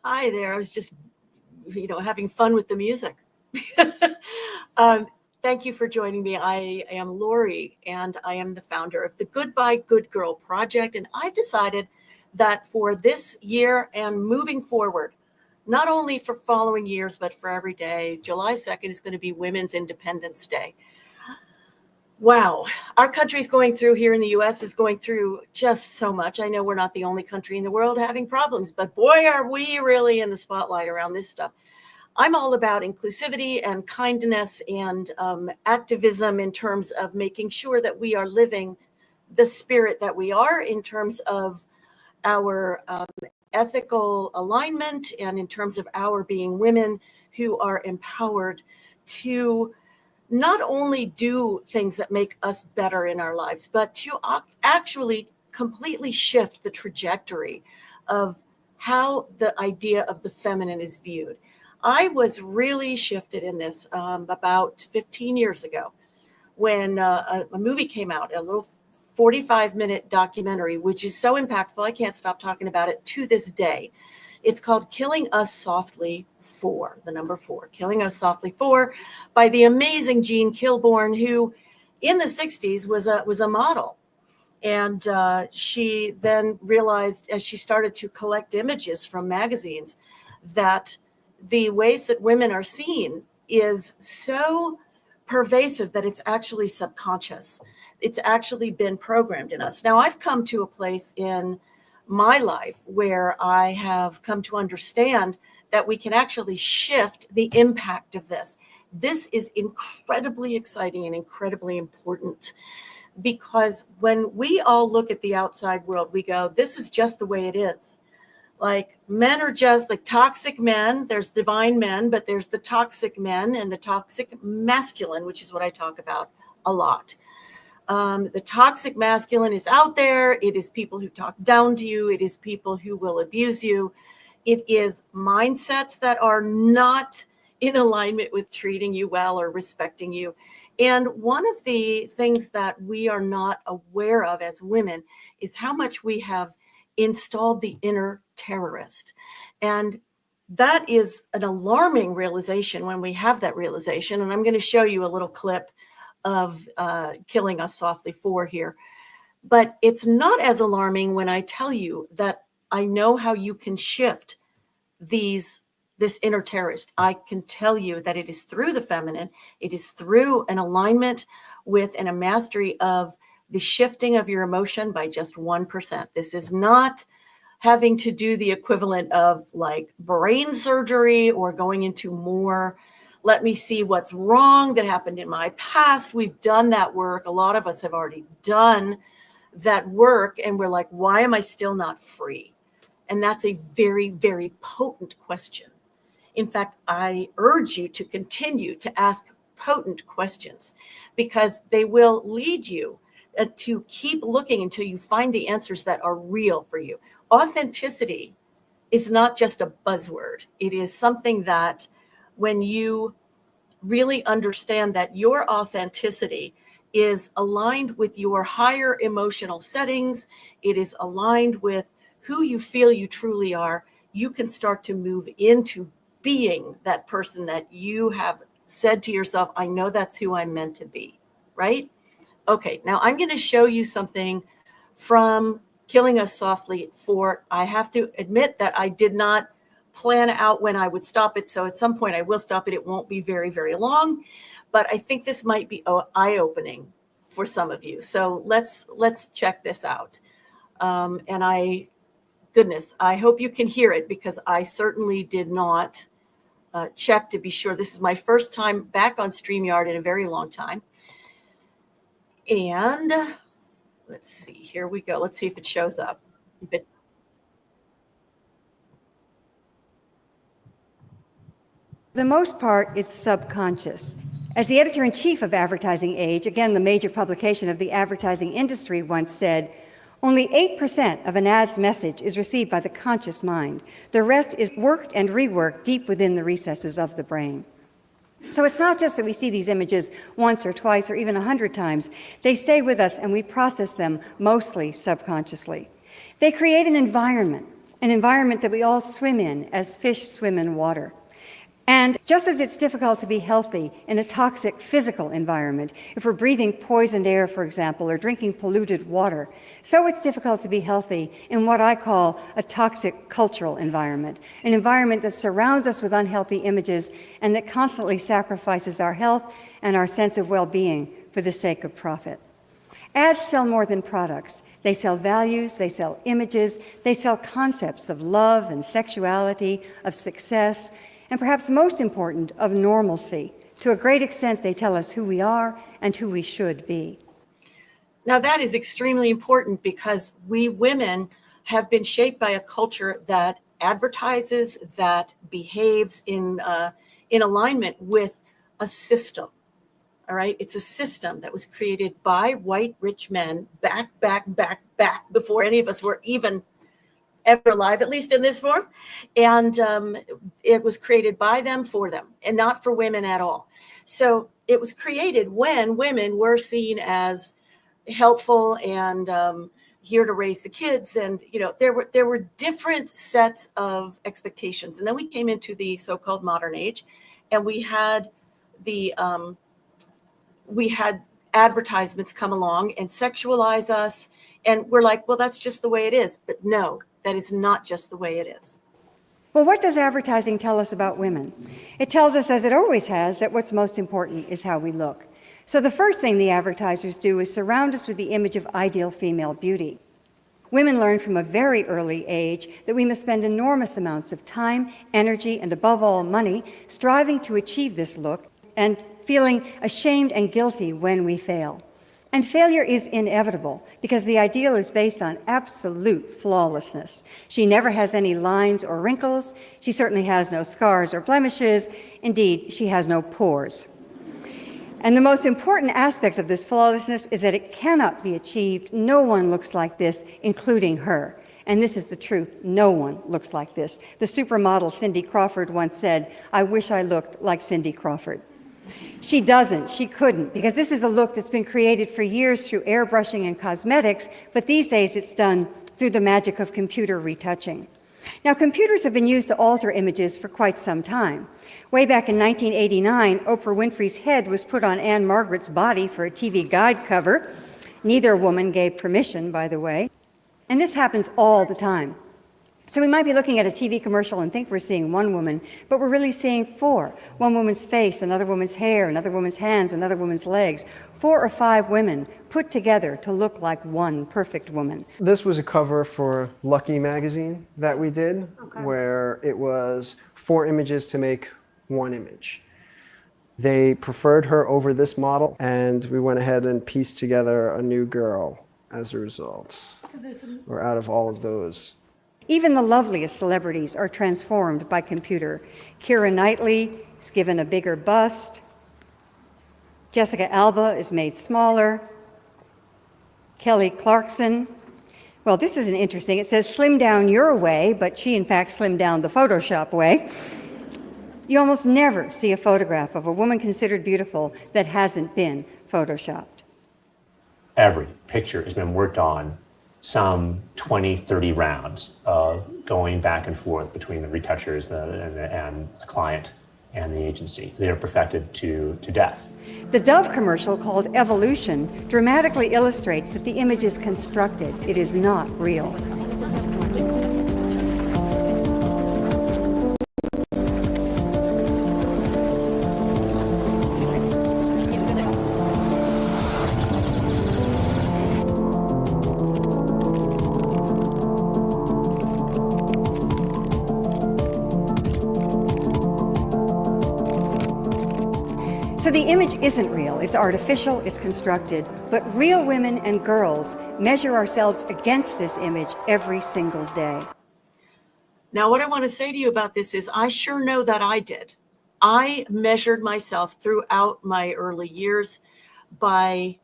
Hi there. I was just, having fun with the music. um, Thank you for joining me. I am Lori, and I am the founder of the Goodbye Good Girl Project. And I've decided that for this year and moving forward, not only for following years, but for every day, July 2nd is going to be Women's Independence Day. Wow, our country's going through here in the US is going through just so much. I know we're not the only country in the world having problems, but boy, are we really in the spotlight around this stuff. I'm all about inclusivity and kindness and activism in terms of making sure that we are living the spirit that we are in terms of our ethical alignment and in terms of our being women who are empowered to not only do things that make us better in our lives, but to actually completely shift the trajectory of how the idea of the feminine is viewed. I was really shifted in this about 15 years ago when a movie came out, a little 45-minute documentary, which is so impactful. I can't stop talking about it to this day. It's called Killing Us Softly 4, the number 4, Killing Us Softly 4, by the amazing Jean Kilbourne, who in the 60s was a model. And she then realized as she started to collect images from magazines that the ways that women are seen is so pervasive that it's actually subconscious. It's actually been programmed in us. Now, I've come to a place in my life where I have come to understand that we can actually shift the impact of this. This is incredibly exciting and incredibly important because when we all look at the outside world, we go, this is just the way it is. Like men are just like toxic men. There's divine men, but there's the toxic men and the toxic masculine, which is what I talk about a lot. The toxic masculine is out there. It is people who talk down to you. It is people who will abuse you. It is mindsets that are not in alignment with treating you well or respecting you. And one of the things that we are not aware of as women is how much we have installed the inner terrorist. And that is an alarming realization when we have that realization. And I'm going to show you a little clip of Killing Us Softly 4 here. But it's not as alarming when I tell you that I know how you can shift this inner terrorist. I can tell you that it is through the feminine. It is through an alignment with and a mastery of the shifting of your emotion by just 1%. This is not having to do the equivalent of like brain surgery or going into more, let me see what's wrong that happened in my past. We've done that work. A lot of us have already done that work. And we're like, why am I still not free? And that's a very, very potent question. In fact, I urge you to continue to ask potent questions because they will lead you to keep looking until you find the answers that are real for you. Authenticity is not just a buzzword. It is something that when you really understand that your authenticity is aligned with your higher emotional settings, it is aligned with who you feel you truly are, you can start to move into being that person that you have said to yourself, I know that's who I'm meant to be, right? Okay, now I'm going to show you something from Killing Us Softly 4. I have to admit that I did not plan out when I would stop it. So at some point I will stop it. It won't be very, very long, but I think this might be eye-opening for some of you. So let's check this out. And I hope you can hear it because I certainly did not check to be sure. This is my first time back on StreamYard in a very long time. And let's see, here we go. Let's see if it shows up. For the most part, it's subconscious. As the editor-in-chief of Advertising Age, again the major publication of the advertising industry, once said, only 8% of an ad's message is received by the conscious mind. The rest is worked and reworked deep within the recesses of the brain. So it's not just that we see these images once or twice or even 100 times. They stay with us and we process them mostly subconsciously. They create an environment an environment that we all swim in as fish swim in water. And just as it's difficult to be healthy in a toxic physical environment, if we're breathing poisoned air, for example, or drinking polluted water, so it's difficult to be healthy in what I call a toxic cultural environment, an environment that surrounds us with unhealthy images and that constantly sacrifices our health and our sense of well-being for the sake of profit. Ads sell more than products. They sell values, they sell images, they sell concepts of love and sexuality, of success, and perhaps most important, of normalcy. To a great extent, they tell us who we are and who we should be. Now, that is extremely important because we women have been shaped by a culture that advertises, that behaves in alignment with a system. All right, it's a system that was created by white rich men back before any of us were even ever alive, at least in this form. And it was created by them, for them, and not for women at all. So it was created when women were seen as helpful and here to raise the kids. And, you know, there were different sets of expectations. And then we came into the so-called modern age, and we had advertisements come along and sexualize us. And we're like, well, that's just the way it is. But no, that is not just the way it is. Well, what does advertising tell us about women? It tells us, as it always has, that what's most important is how we look. So the first thing the advertisers do is surround us with the image of ideal female beauty. Women learn from a very early age that we must spend enormous amounts of time, energy, and above all, money, striving to achieve this look and feeling ashamed and guilty when we fail. And failure is inevitable because the ideal is based on absolute flawlessness. She never has any lines or wrinkles. She certainly has no scars or blemishes. Indeed, she has no pores. And the most important aspect of this flawlessness is that it cannot be achieved. No one looks like this, including her. And this is the truth. No one looks like this. The supermodel Cindy Crawford once said, "I wish I looked like Cindy Crawford." She doesn't, she couldn't, because this is a look that's been created for years through airbrushing and cosmetics, but these days it's done through the magic of computer retouching. Now, computers have been used to alter images for quite some time. Way back in 1989, Oprah Winfrey's head was put on Anne Margaret's body for a TV guide cover. Neither woman gave permission, by the way. And this happens all the time. So we might be looking at a TV commercial and think we're seeing one woman, but we're really seeing four. One woman's face, another woman's hair, another woman's hands, another woman's legs. 4 or 5 women put together to look like one perfect woman. This was a cover for Lucky magazine that we did, where it was 4 images to make 1 image. They preferred her over this model, and we went ahead and pieced together a new girl as a result. Or out of all of those. Even the loveliest celebrities are transformed by computer. Keira Knightley is given a bigger bust. Jessica Alba is made smaller. Kelly Clarkson, well, this is interesting. It says slim down your way, but she in fact slimmed down the Photoshop way. You almost never see a photograph of a woman considered beautiful that hasn't been Photoshopped. Every picture has been worked on some 20, 30 rounds, going back and forth between the retouchers and the client and the agency. They are perfected to death. The Dove commercial, called Evolution, dramatically illustrates that the image is constructed. It is not real. So the image isn't real, it's artificial, it's constructed, but real women and girls measure ourselves against this image every single day. Now, what I want to say to you about this is I sure know that I did. I measured myself throughout my early years by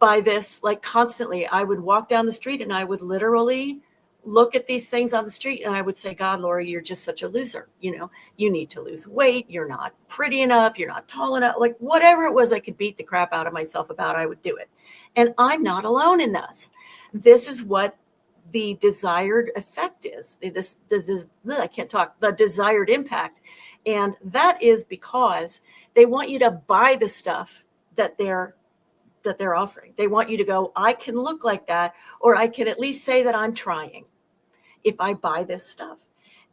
this, like constantly. I would walk down the street and I would literally look at these things on the street and I would say, God, Lori, you're just such a loser. You know, you need to lose weight. You're not pretty enough. You're not tall enough. Like whatever it was I could beat the crap out of myself about, I would do it. And I'm not alone in this. This is what the desired effect is. I can't talk, the desired impact. And that is because they want you to buy the stuff that they're offering. They want you to go, I can look like that, or I can at least say that I'm trying if I buy this stuff.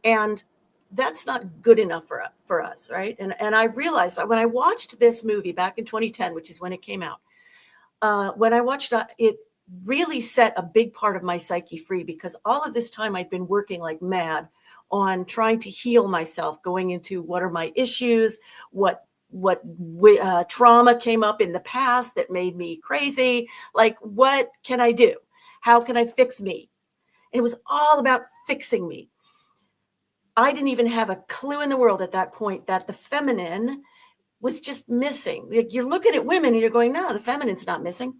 And that's not good enough for us, right? And I realized when I watched this movie back in 2010, which is when it came out, when I watched it, really set a big part of my psyche free, because all of this time I'd been working like mad on trying to heal myself, going into what are my issues, what trauma came up in the past that made me crazy, like what can I do, how can I fix me? And it was all about fixing me. I didn't even have a clue in the world at that point that the feminine was just missing. Like, you're looking at women and you're going, no, the feminine's not missing.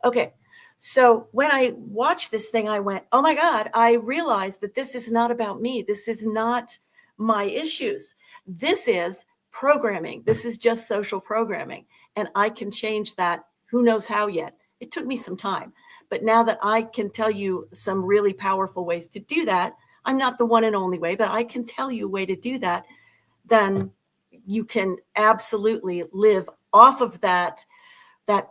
Okay. So when I watched this thing, I went, oh my God, I realized that this is not about me. This is not my issues. This is programming. This is just social programming. And I can change that. Who knows how yet? It took me some time. But now that I can tell you some really powerful ways to do that, I'm not the one and only way, but I can tell you a way to do that, then you can absolutely live off of that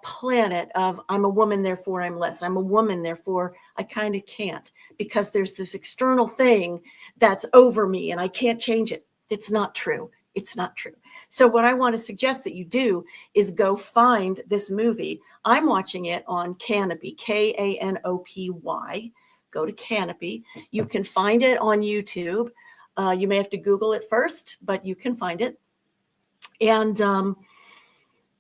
planet of I'm a woman, therefore I'm less. I'm a woman, therefore I kind of can't, because there's this external thing that's over me and I can't change it. It's not true. It's not true. So what I want to suggest that you do is go find this movie. I'm watching it on Canopy, Kanopy. Go to Canopy. You can find it on YouTube. You may have to Google it first, but you can find it. And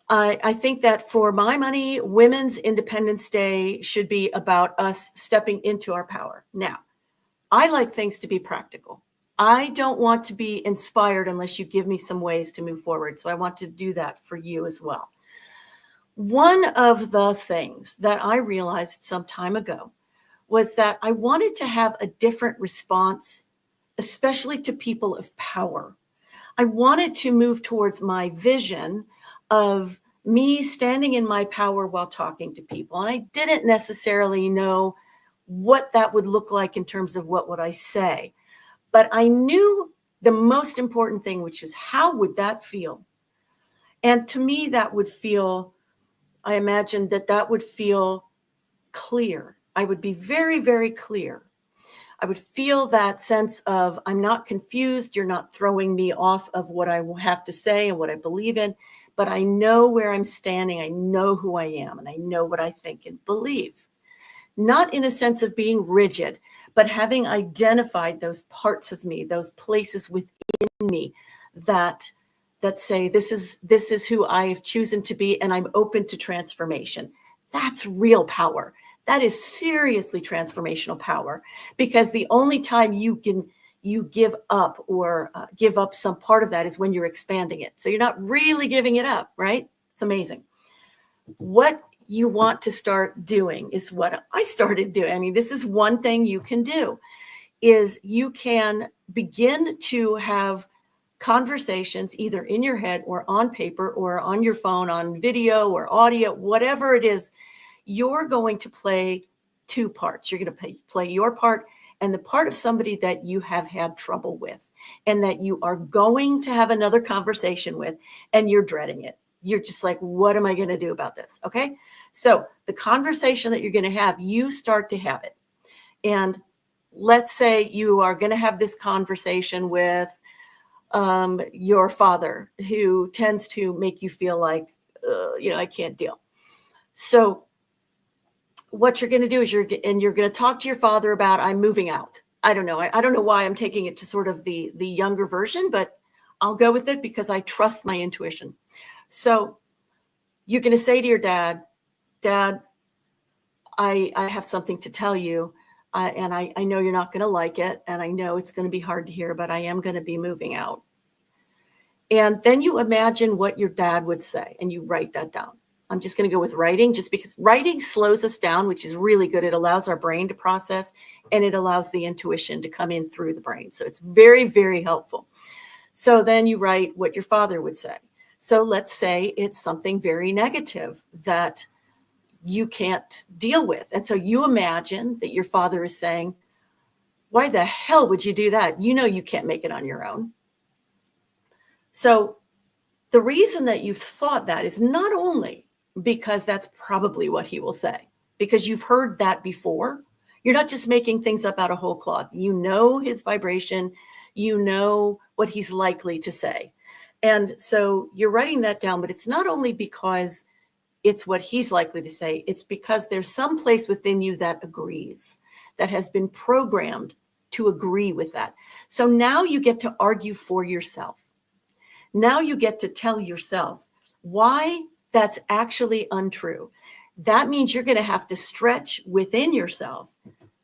I think that for my money, Women's Independence Day should be about us stepping into our power. Now, I like things to be practical. I don't want to be inspired unless you give me some ways to move forward. So I want to do that for you as well. One of the things that I realized some time ago was that I wanted to have a different response, especially to people of power. I wanted to move towards my vision of me standing in my power while talking to people. And I didn't necessarily know what that would look like in terms of what would I say. But I knew the most important thing, which is how would that feel? And to me, that would feel, I imagined that would feel clear. I would be very, very clear. I would feel that sense of I'm not confused. You're not throwing me off of what I have to say and what I believe in, but I know where I'm standing. I know who I am, and I know what I think and believe. Not in a sense of being rigid, but having identified those parts of me, those places within me that say, this is who I have chosen to be, and I'm open to transformation. That's real power. That is seriously transformational power, because the only time you give up or give up some part of that is when you're expanding it. So you're not really giving it up, right? It's amazing. What you want to start doing is what I started doing. I mean, this is one thing you can do, is you can begin to have conversations either in your head or on paper or on your phone, on video or audio, whatever it is. You're going to play two parts. You're going to play your part and the part of somebody that you have had trouble with and that you are going to have another conversation with, and you're dreading it. You're just like, what am I going to do about this? Okay. So the conversation that you're going to have, you start to have it. And let's say you are going to have this conversation with your father, who tends to make you feel like, I can't deal. So what you're going to do is you're going to talk to your father about, I'm moving out. I don't know. I don't know why I'm taking it to sort of the younger version, but I'll go with it because I trust my intuition. So you're going to say to your dad, Dad, I have something to tell you. And I know you're not going to like it. And I know it's going to be hard to hear, but I am going to be moving out. And then you imagine what your dad would say and you write that down. I'm just going to go with writing, just because writing slows us down, which is really good. It allows our brain to process, and it allows the intuition to come in through the brain. So it's very, very helpful. So then you write what your father would say. So let's say it's something very negative that you can't deal with. And so you imagine that your father is saying, why the hell would you do that? You know you can't make it on your own. So the reason that you've thought that is not only because that's probably what he will say, because you've heard that before. You're not just making things up out of whole cloth. You know his vibration. You know what he's likely to say. And so you're writing that down, but it's not only because it's what he's likely to say. It's because there's some place within you that agrees, that has been programmed to agree with that. So now you get to argue for yourself. Now you get to tell yourself why that's actually untrue. That means you're going to have to stretch within yourself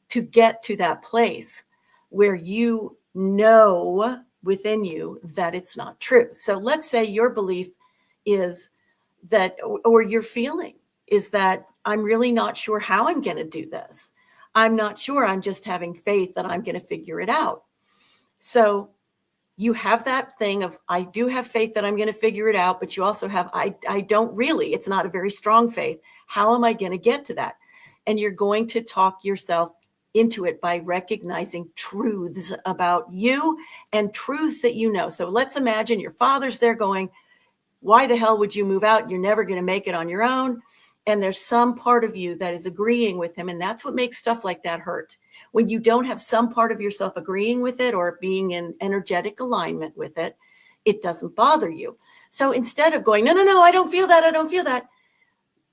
to get to that place where you know within you that it's not true. So let's say your belief is that, or your feeling is that I'm really not sure how I'm going to do this. I'm not sure. I'm just having faith that I'm going to figure it out. So you have that thing of, I do have faith that I'm going to figure it out, but you also have, I don't really, it's not a very strong faith. How am I going to get to that? And you're going to talk yourself into it by recognizing truths about you and truths that you know. So let's imagine your father's there going, why the hell would you move out? You're never going to make it on your own. And there's some part of you that is agreeing with him. And that's what makes stuff like that hurt. When you don't have some part of yourself agreeing with it or being in energetic alignment with it, it doesn't bother you. So instead of going, no, I don't feel that. I don't feel that.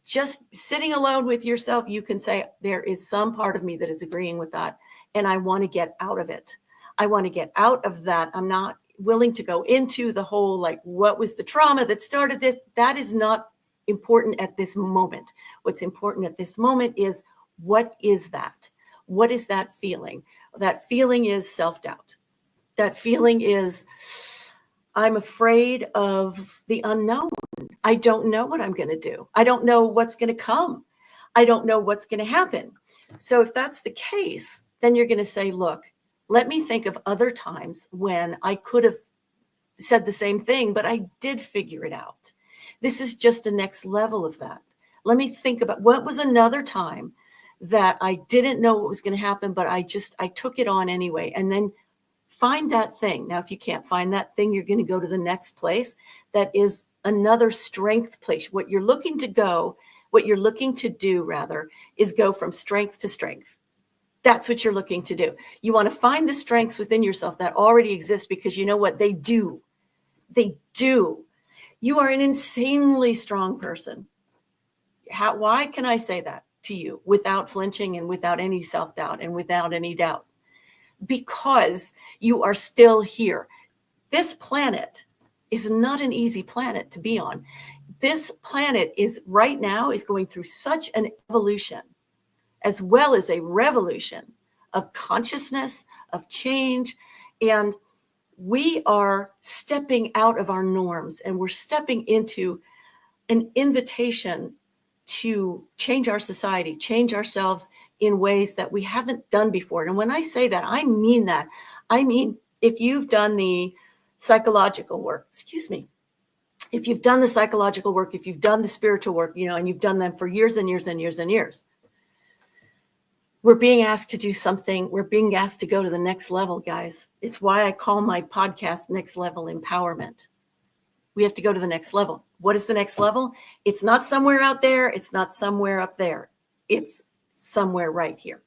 Just sitting alone with yourself, you can say, there is some part of me that is agreeing with that. And I want to get out of it. I want to get out of that. I'm not willing to go into the whole, like, what was the trauma that started this? That is not important at this moment. What's important at this moment is, what is that? What is that feeling? That feeling is self-doubt. That feeling is, I'm afraid of the unknown. I don't know what I'm going to do. I don't know what's going to come. I don't know what's going to happen. So if that's the case, then you're going to say, look, let me think of other times when I could have said the same thing, but I did figure it out. This is just a next level of that. Let me think about what was another time that I didn't know what was going to happen, but I took it on anyway. And then find that thing. Now, if you can't find that thing, you're going to go to the next place that is another strength place. What you're looking to do rather, is go from strength to strength. That's what you're looking to do. You want to find the strengths within yourself that already exist, because you know what they do. They do. You are an insanely strong person. Why can I say that to you without flinching and without any self-doubt and without any doubt? Because you are still here. This planet is not an easy planet to be on. This planet is right now is going through such an evolution, as well as a revolution of consciousness, of change. And we are stepping out of our norms, and we're stepping into an invitation to change our society, change ourselves in ways that we haven't done before. And when I say that, I mean that. I mean, if you've done the psychological work, if you've done the psychological work, if you've done the spiritual work, and you've done them for years and years and years and years, we're being asked to do something. We're being asked to go to the next level, guys. It's why I call my podcast Next Level Empowerment. We have to go to the next level. What is the next level? It's not somewhere out there. It's not somewhere up there. It's somewhere right here.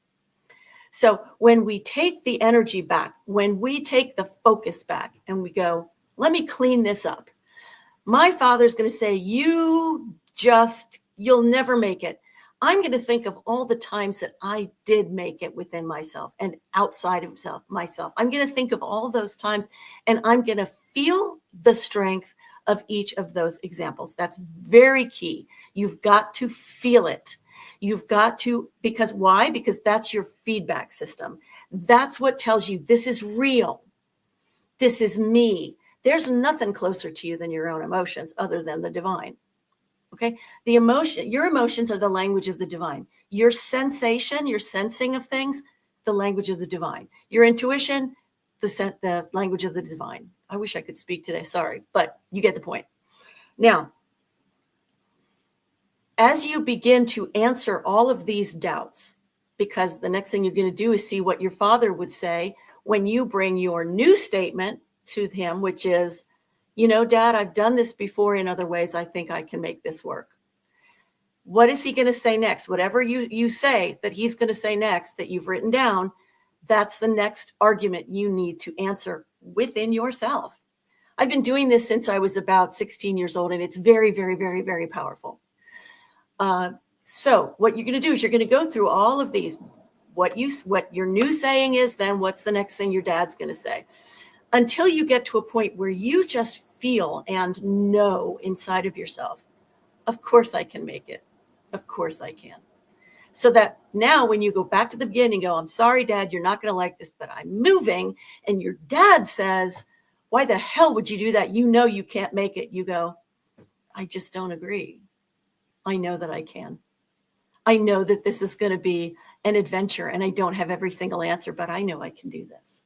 So when we take the energy back, when we take the focus back and we go, let me clean this up. My father's going to say, you'll never make it. I'm going to think of all the times that I did make it within myself and outside of myself. I'm going to think of all those times, and I'm going to feel the strength of each of those examples. That's very key. You've got to feel it. You've got to, because why? Because that's your feedback system. That's what tells you this is real. This is me. There's nothing closer to you than your own emotions other than the divine. Okay. Your emotions are the language of the divine. Your sensation, your sensing of things, the language of the divine. Your intuition, the language of the divine. I wish I could speak today. Sorry, but you get the point. Now, as you begin to answer all of these doubts, because the next thing you're going to do is see what your father would say when you bring your new statement to him, which is, Dad, I've done this before in other ways. I think I can make this work. What is he going to say next? Whatever you say that he's going to say next that you've written down, that's the next argument you need to answer within yourself. I've been doing this since I was about 16 years old, and it's very, very, very, very powerful. So what you're going to do is you're going to go through all of these. What your new saying is, then what's the next thing your dad's going to say, until you get to a point where you just feel and know inside of yourself, of course I can make it. Of course I can. So that now when you go back to the beginning, go, I'm sorry, Dad, you're not going to like this, but I'm moving. And your dad says, why the hell would you do that? You can't make it. You go, I just don't agree. I know that I can. I know that this is going to be an adventure, and I don't have every single answer, but I know I can do this.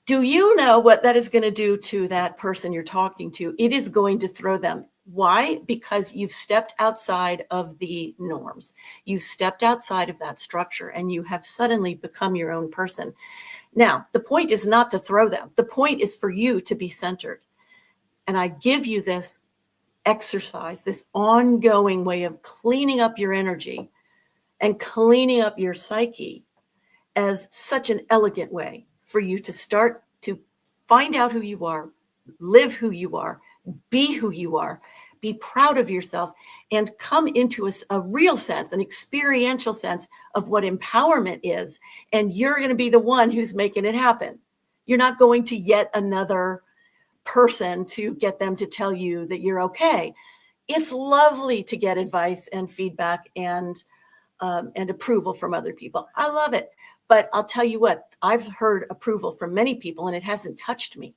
Do you know what that is going to do to that person you're talking to? It is going to throw them. Why? Because you've stepped outside of the norms. You've stepped outside of that structure, and you have suddenly become your own person. Now, the point is not to throw them. The point is for you to be centered. And I give you this exercise, this ongoing way of cleaning up your energy and cleaning up your psyche as such an elegant way for you to start to find out who you are, live who you are, be who you are, be proud of yourself, and come into a real sense, an experiential sense of what empowerment is. And you're going to be the one who's making it happen. You're not going to yet another person to get them to tell you that you're okay. It's lovely to get advice and feedback and approval from other people. I love it. But I'll tell you what, I've heard approval from many people, and it hasn't touched me.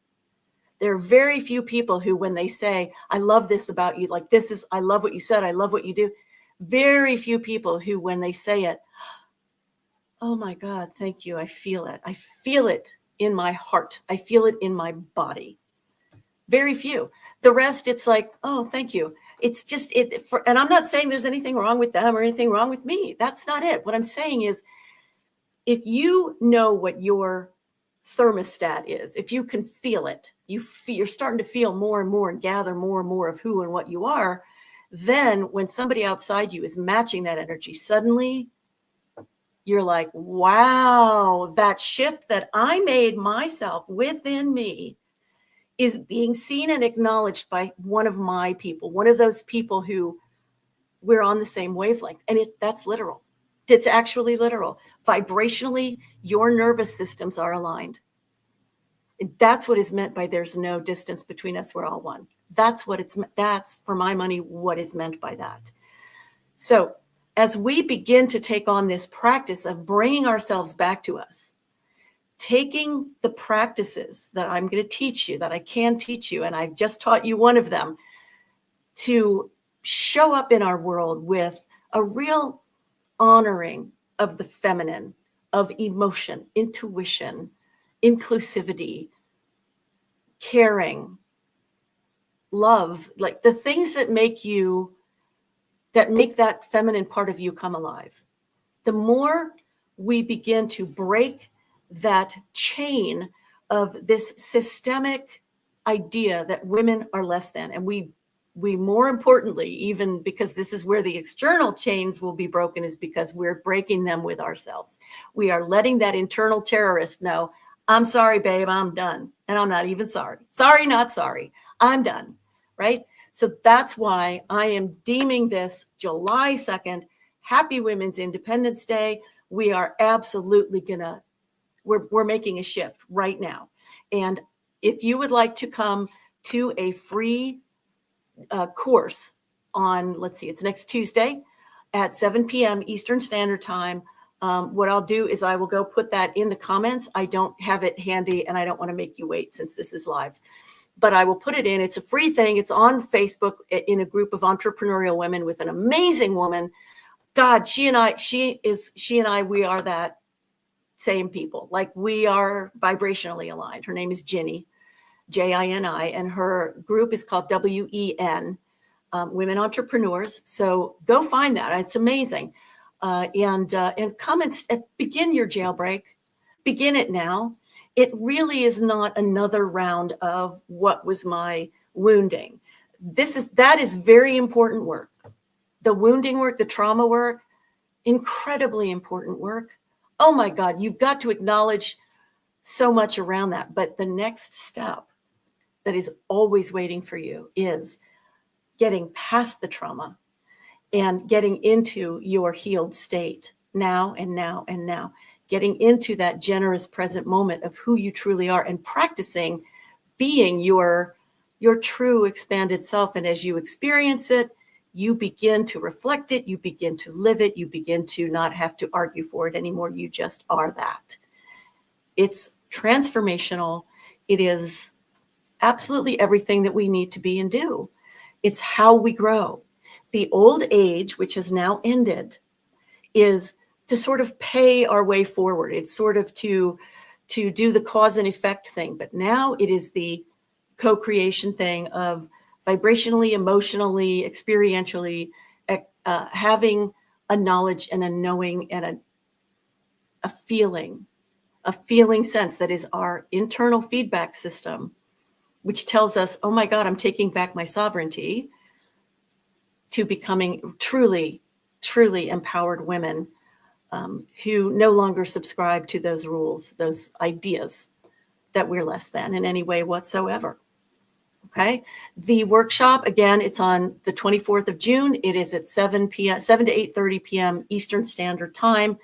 There are very few people who, when they say, I love this about you, like I love what you said, I love what you do. Very few people who, when they say it, oh my God, thank you. I feel it. I feel it in my heart. I feel it in my body. Very few. The rest, it's like, oh, thank you. It's just and I'm not saying there's anything wrong with them or anything wrong with me. That's not it. What I'm saying is, if you know what your thermostat is, if you can feel it, you're starting to feel more and more and gather more and more of who and what you are, then when somebody outside you is matching that energy, suddenly you're like, wow, that shift that I made myself within me is being seen and acknowledged by one of my people, one of those people who we're on the same wavelength. And that's literal. It's actually literal. Vibrationally, your nervous systems are aligned. And that's what is meant by there's no distance between us. We're all one. That's for my money, what is meant by that. So as we begin to take on this practice of bringing ourselves back to us, taking the practices that I'm going to teach you, that I can teach you, and I've just taught you one of them, to show up in our world with a real honoring of the feminine, of emotion, intuition, inclusivity, caring, love, like the things that make that feminine part of you come alive. The more we begin to break that chain of this systemic idea that women are less than, and we more importantly, even because this is where the external chains will be broken, is because we're breaking them with ourselves. We are letting that internal terrorist know, I'm sorry, babe, I'm done. And I'm not even sorry. Sorry, not sorry. I'm done, right? So that's why I am deeming this July 2nd, Happy Women's Independence Day. We are absolutely we're making a shift right now. And if you would like to come to a free course on, it's next Tuesday at 7 p.m. Eastern Standard Time. What I'll do is I will go put that in the comments. I don't have it handy, and I don't want to make you wait since this is live, but I will put it in. It's a free thing. It's on Facebook in a group of entrepreneurial women with an amazing woman. God, she and I, we are that same people. Like, we are vibrationally aligned. Her name is Ginny, Jini, and her group is called WEN. women entrepreneurs. So go find that. It's amazing. And come and begin your jailbreak. Begin it now. It really is not another round of what was my wounding. That is very important work. The wounding work, the trauma work, incredibly important work. Oh my God, you've got to acknowledge so much around that. But the next step that is always waiting for you is getting past the trauma and getting into your healed state now and now and now, getting into that generous present moment of who you truly are and practicing being your true expanded self. And as you experience it, you begin to reflect it, you begin to live it, you begin to not have to argue for it anymore. You just are that. It's transformational. It is absolutely everything that we need to be and do. It's how we grow. The old age, which has now ended, is to sort of pay our way forward. It's sort of to do the cause and effect thing. But now it is the co-creation thing of vibrationally, emotionally, experientially, having a knowledge and a knowing and a feeling sense that is our internal feedback system, which tells us, oh my God, I'm taking back my sovereignty, to becoming truly, truly empowered women who no longer subscribe to those rules, those ideas that we're less than in any way whatsoever. Okay. The workshop, again, it's on the 24th of June. It is at 7 to 8:30 p.m. Eastern Standard Time.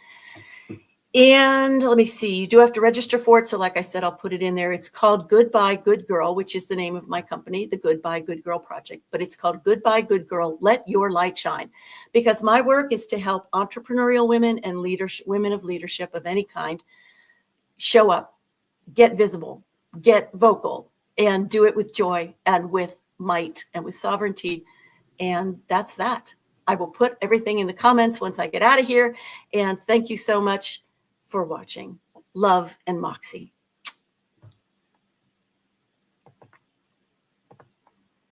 And let me see, you do have to register for it. So like I said, I'll put it in there. It's called Goodbye Good Girl, which is the name of my company, the Goodbye Good Girl Project. But it's called Goodbye Good Girl, Let Your Light Shine. Because my work is to help entrepreneurial women and women of leadership of any kind show up, get visible, get vocal, and do it with joy and with might and with sovereignty. And that's that. I will put everything in the comments once I get out of here. And thank you so much for watching. Love and Moxie.